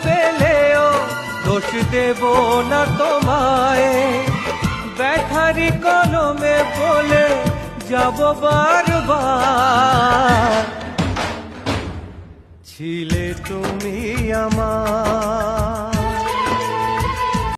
পেলেও দোষ দেব না তোমায়। ব্যথারি কলমে বলে যাব বারবার, ছিলে তুমি আমার।